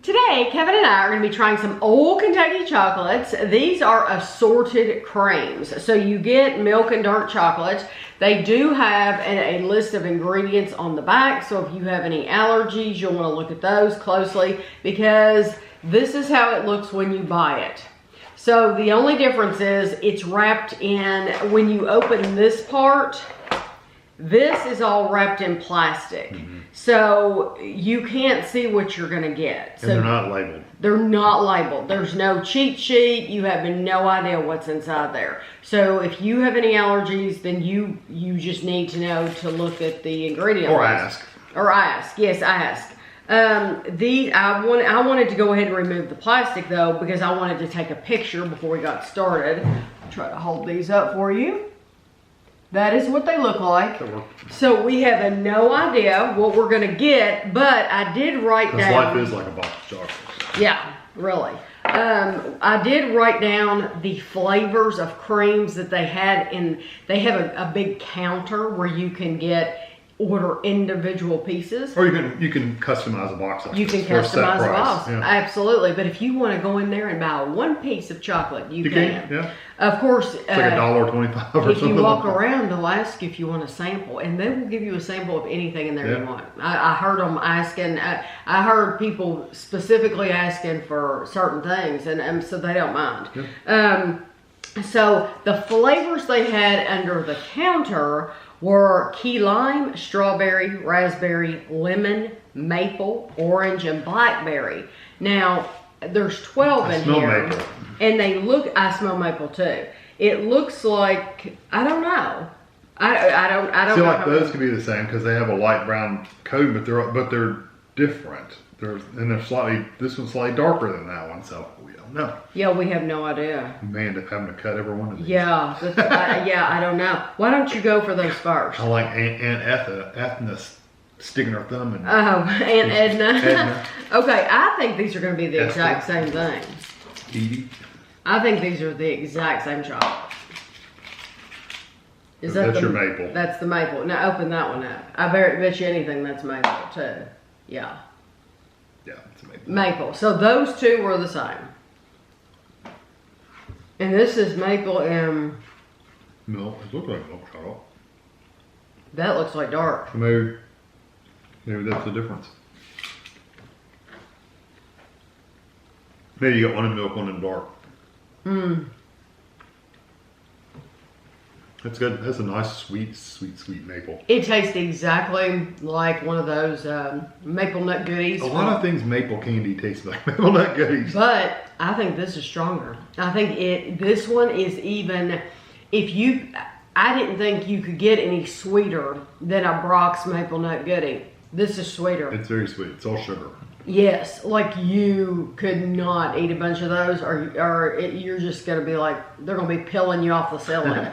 Today, Kevin and I are going to be trying some old Kentucky chocolates. These are assorted creams. So you get milk and dark chocolates. They do have a list of ingredients on the back. So if you have any allergies, you'll want to look at those closely because this is how it looks when you buy it. So the only difference is it's wrapped in, when you open this part, this is all wrapped in plastic. So you can't see what you're gonna get. So and they're not labeled. They're not labeled. There's no cheat sheet. You have no idea what's inside there. So if you have any allergies, then you just need to know to look at the ingredient Or list. ask. Or ask. Yes, ask. I wanted to go ahead and remove the plastic though because I wanted to take a picture before we got started. I'll try to hold these up for you. That is what they look like. So we have no idea what we're gonna get, but I did write down. Because life is like a box of chocolates. Yeah, really. I did write down the flavors of creams that they had in. They have a big counter where you can order individual pieces. Or you can customize a box like You this can for a set customize a price. box, Yeah. absolutely. But if you want to go in there and buy one piece of chocolate, you can. Yeah. Of course, It's like $1.25 or if something. you walk around, they'll ask you if you want a sample, and they will give you a sample of anything in there you want. I heard them asking. I heard people specifically asking for certain things, and so they don't mind. So the flavors they had under the counter were key lime, strawberry, raspberry, lemon, maple, orange, and blackberry. Now, there's 12 in here. Maple. And they look, I smell maple too. It looks like, I don't know. I don't I feel know. like those could be the same because they have a light brown coat, but they're different. This one's slightly darker than that one, so we don't know. Yeah, we have no idea. You may end up having to cut every one of these. Yeah, I don't know. Why don't you go for those first? I like Aunt Ethna sticking her thumb in. Oh, Aunt Edna. Edna. Okay, I think these are going to be the exact same thing. Edie. I think these are the exact same chocolate. Is that That's your maple. That's the maple. Now open that one up. I bet you anything that's maple too. Yeah. Yeah, it's a maple. Maple. So those two were the same. And this is maple and Milk. It looks like milk chocolate. that looks like dark. Maybe that's the difference. Maybe you got one in milk, one in dark. That's good. That's a nice, sweet maple. It tastes exactly like one of those maple nut goodies. A lot of things maple candy tastes like maple nut goodies. But I think this is stronger. I think this one is even, I didn't think you could get any sweeter than a Brock's maple nut goodie. This is sweeter. It's very sweet. It's all sugar. Yes, like you could not eat a bunch of those, or you're just gonna be like, they're gonna be peeling you off the ceiling.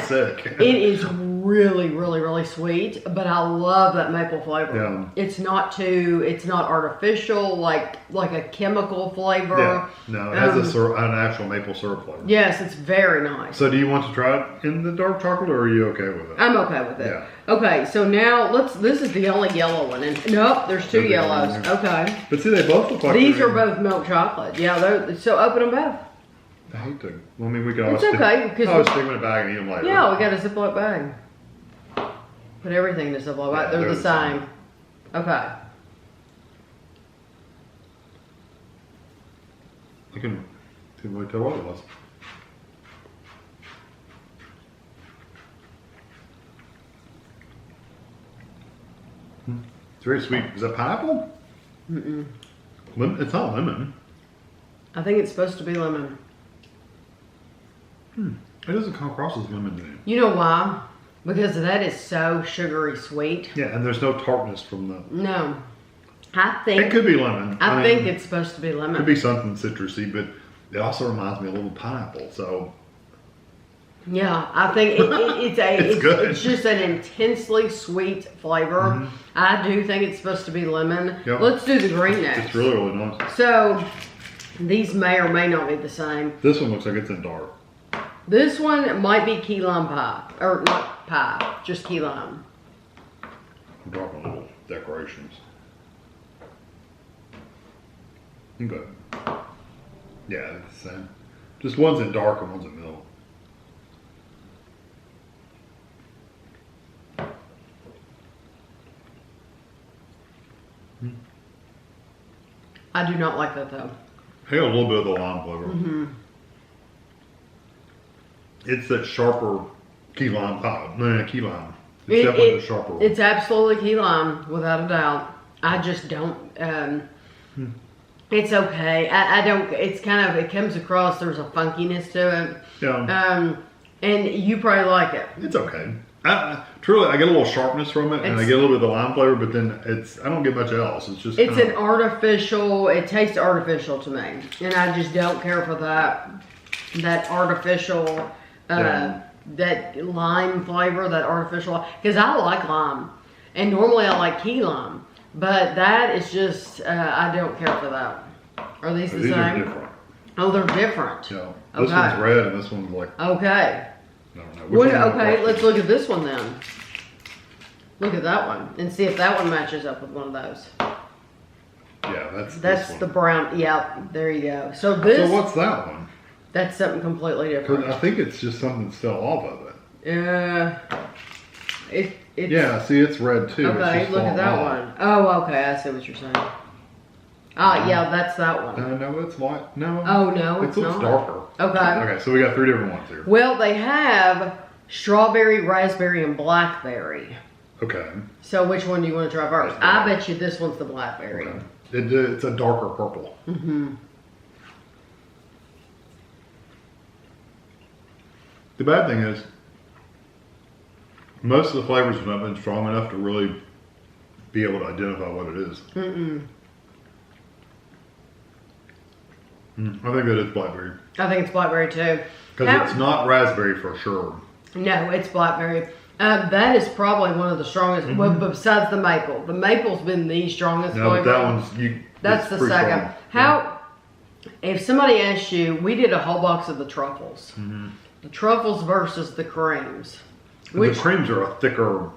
Sick. It is really sweet, but I love that maple flavor. Yeah. It's not artificial, like a chemical flavor. Yeah. No, it has an actual maple syrup flavor. Yes, it's very nice. So do you want to try it in the dark chocolate, or are you okay with it? I'm okay with it. Yeah. Okay, so now this is the only yellow one. And nope, there's two There's yellows. one there. Okay. But see, they both look like These are both milk chocolate. Yeah, so open them both. I hate to. Well, I mean, we could always It's okay, because stick them in a bag and eat them later. Yeah, we got a Ziploc bag. Put everything in a Ziploc bag. Yeah, they're the same. Okay. I can't really tell what it was. It's very sweet. Is that pineapple? It's not lemon. I think it's supposed to be lemon. It doesn't come across as lemon to me. You know why? Because that is so sugary sweet. Yeah, and there's no tartness from the... No. I think... It could be lemon. I think it's supposed to be lemon. Could be something citrusy, but it also reminds me a little pineapple, so... Yeah, I think it's good. It's just an intensely sweet flavor. I do think it's supposed to be lemon. Yep. Let's do the green next. It's really nice. So, these may or may not be the same. This one looks like it's in dark. This one might be key lime pie. Or not pie, just key lime. I'm dropping little decorations. Okay. Yeah, it's the same. Just one's in dark and one's in milk. I do not like that though. I got a little bit of the lime flavor. Mm-hmm. It's that sharper key lime pie. No, key lime. It's definitely the sharper one. It's absolutely key lime, without a doubt. I just don't. It's okay. I don't. It's kind of. It comes across. There's a funkiness to it. Yeah. And you probably like it. It's okay. Truly, I get a little sharpness from it, and I get a little bit of the lime flavor, but then I don't get much else. It's just. It's an artificial. It tastes artificial to me, and I just don't care for that. That artificial. That lime flavor, that artificial, because I like lime, and normally I like key lime, but that is just, I don't care for that. Are these the same? Are different. Oh, they're different. Yeah. This one's red and this one's like. Okay. I don't know. Okay, let's look at this one then. Look at that one and see if that one matches up with one of those. Yeah, that's the brown. Yeah, there you go. So what's that one? That's something completely different. I think it's just something still off of it. Yeah. Yeah, see, it's red too. Okay, look at that one. Oh, okay, I see what you're saying. Yeah, that's that one. No, it's light. No. Oh, no, it's looks not. Darker. Okay. Okay, so we got 3 different ones here. Well, they have strawberry, raspberry, and blackberry. Okay. So which one do you want to try first? I bet you this one's the blackberry. Okay. It's a darker purple. Mm-hmm. The bad thing is, most of the flavors have not been strong enough to really be able to identify what it is. I think that is blackberry. I think it's blackberry too. Because it's not raspberry for sure. No, it's blackberry. That is probably one of the strongest, well, besides the maple. The maple's been the strongest flavor. But that one's, that's the second. If somebody asked you, we did a whole box of the truffles. The truffles versus the creams. The creams are a thicker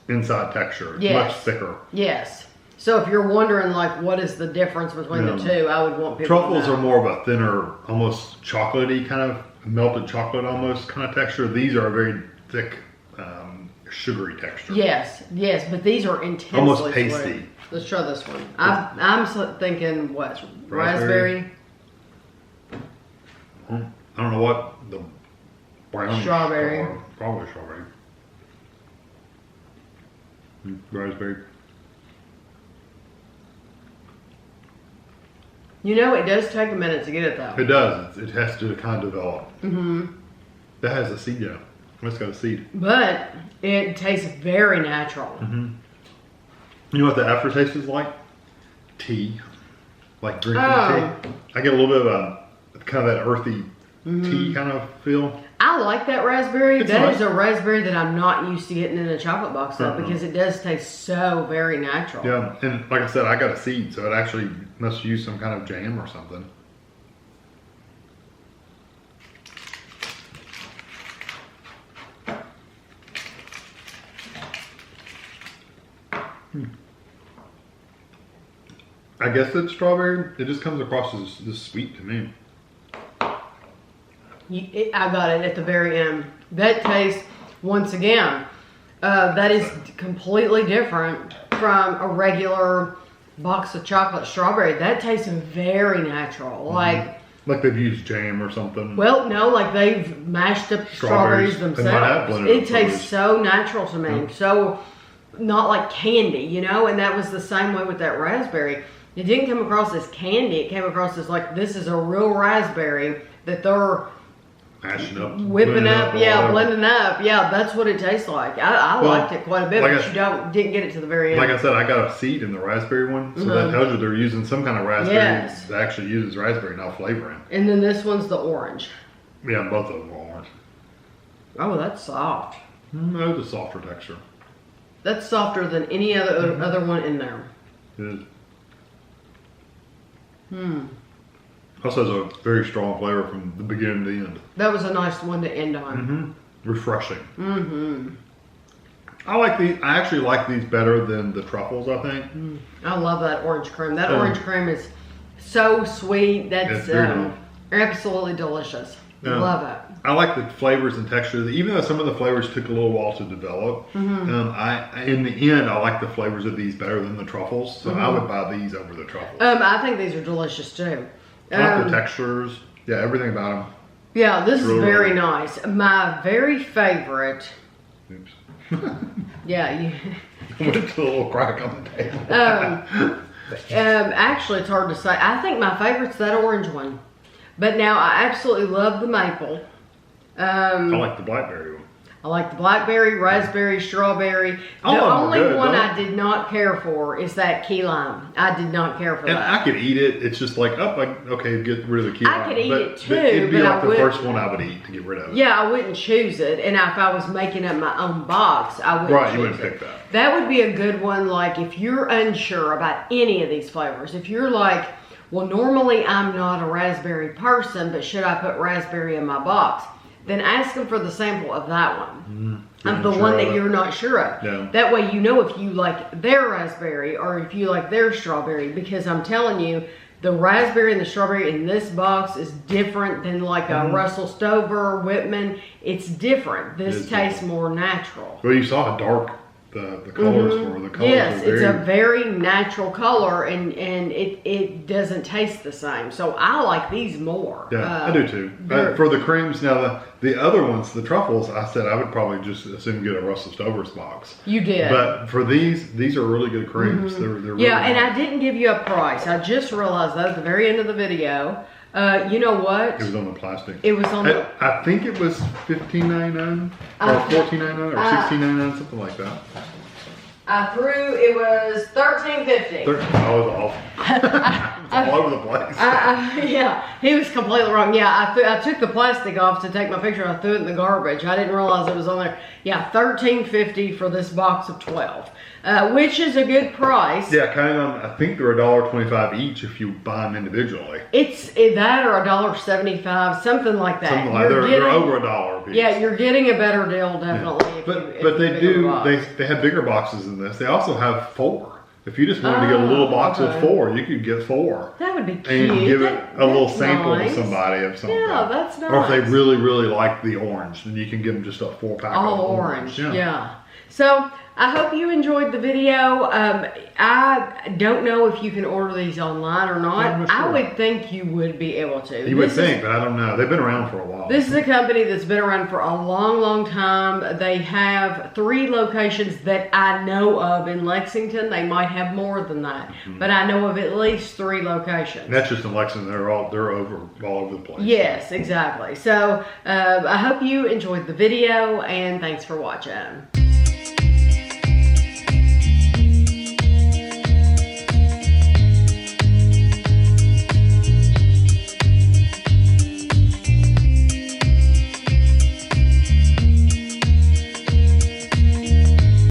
inside texture. It's much thicker. Yes. So if you're wondering, like, what is the difference between the two, I would want people Truffles to know. are more of a thinner, almost chocolatey kind of, melted chocolate almost kind of texture. These are a very thick, sugary texture. Yes, but these are intensely almost pasty. sweet. Let's try this one. I'm thinking, what, raspberry? I don't know what the brown. Strawberry. Probably strawberry. Raspberry. You know, it does take a minute to get it though. It does. It has to kind of develop. That has a seed, yeah. It's got a seed. But it tastes very natural. You know what the aftertaste is like? Tea. Like drinking tea. I get a little bit of kind of that earthy tea kind of feel. I like that raspberry. It's That nice. is a raspberry that I'm not used to getting in a chocolate box though, because it does taste so very natural. Yeah, and like I said, I got a seed, so it actually must use some kind of jam or something. I guess it's strawberry. It just comes across as sweet to me. I got it at the very end. That tastes, once again, that is completely different from a regular box of chocolate strawberry. That tastes very natural. Like they've used jam or something. Well, no, like they've mashed up strawberries They might have themselves. blended It tastes so natural to me. So not like candy, you know? And that was the same way with that raspberry. It didn't come across as candy. It came across as like, this is a real raspberry that they're mashing up, whipping up, blending up. Yeah, that's what it tastes like. I liked it quite a bit, like but you didn't get it to the very end. Like I said, I got a seed in the raspberry one, so that tells you they're using some kind of raspberry that actually uses raspberry, not flavoring. And then this one's the orange. Yeah, both of them are orange. Oh, that's soft. No, it's a softer texture. That's softer than any other one in there. It is. Also has a very strong flavor from the beginning to the end. That was a nice one to end on. Refreshing. I like these. I actually like these better than the truffles, I think. I love that orange cream. That orange cream is So sweet. That's very absolutely delicious. Love it. I like the flavors and texture. Even though some of the flavors took a little while to develop, I in the end I like the flavors of these better than the truffles. So I would buy these over the truffles. I think these are delicious too. I like the textures. Yeah, everything about them. Yeah, this is very nice. My very favorite. Oops. Yeah, you. Went to a little crack on the table. Actually, it's hard to say. I think my favorite's that orange one. But now I absolutely love the maple. I like the blackberry one. I like the blackberry, raspberry, strawberry. The only one I did not care for is that key lime. I did not care for that. I could eat it. It's just like, okay, get rid of the key lime. I could eat it too. It'd be like the first one I would eat to get rid of it. Yeah, I wouldn't choose it. And if I was making up my own box, I wouldn't choose it. You wouldn't pick that. That would be a good one, like if you're unsure about any of these flavors. If you're like, well, normally I'm not a raspberry person, but should I put raspberry in my box? Then ask them for the sample of that one. Of the one that you're not sure of. Yeah. That way you know if you like their raspberry or if you like their strawberry. Because I'm telling you, the raspberry and the strawberry in this box is different than like a Russell Stover, Whitman. It's different. This tastes more natural. Well, you saw how dark the colors were. The colors yes, are it's a very natural color and it doesn't taste the same. So I like these more. Yeah, I do too. For the creams, now the other ones, the truffles, I said I would probably just as soon get a Russell Stover's box. You did. But for these are really good creams. They're really and I didn't give you a price. I just realized that at the very end of the video. You know what? It was on the plastic. It was on the. I think it was $15.99 or $14.99 or $16.99, something like that. It was $13.50. I was off. All over the place. Yeah, he was completely wrong. Yeah, I took the plastic off to take my picture. I threw it in the garbage. I didn't realize it was on there. Yeah, $13.50 for this box of 12, which is a good price. Yeah, kind of. I think they're $1.25 each if you buy them individually. It's that or $1.75, something like that. Something like they're over $1 a piece. Yeah, you're getting a better deal definitely. Yeah. But they have bigger boxes than this. They also have 4. If you just wanted to get a little box of 4, you could get 4. That would be cute. And give it a little sample to somebody of something. Yeah, that's nice. Or if they really, really like the orange, then you can give them just a 4-pack all of orange. Yeah. So I hope you enjoyed the video. I don't know if you can order these online or not. Sure. I would think you would be able to. You would think, but I don't know. They've been around for a while. This is a company that's been around for a long, long time. They have 3 locations that I know of in Lexington. They might have more than that, but I know of at least 3 locations. And that's just in Lexington. They're all over the place. Yes, exactly. So I hope you enjoyed the video, and thanks for watching.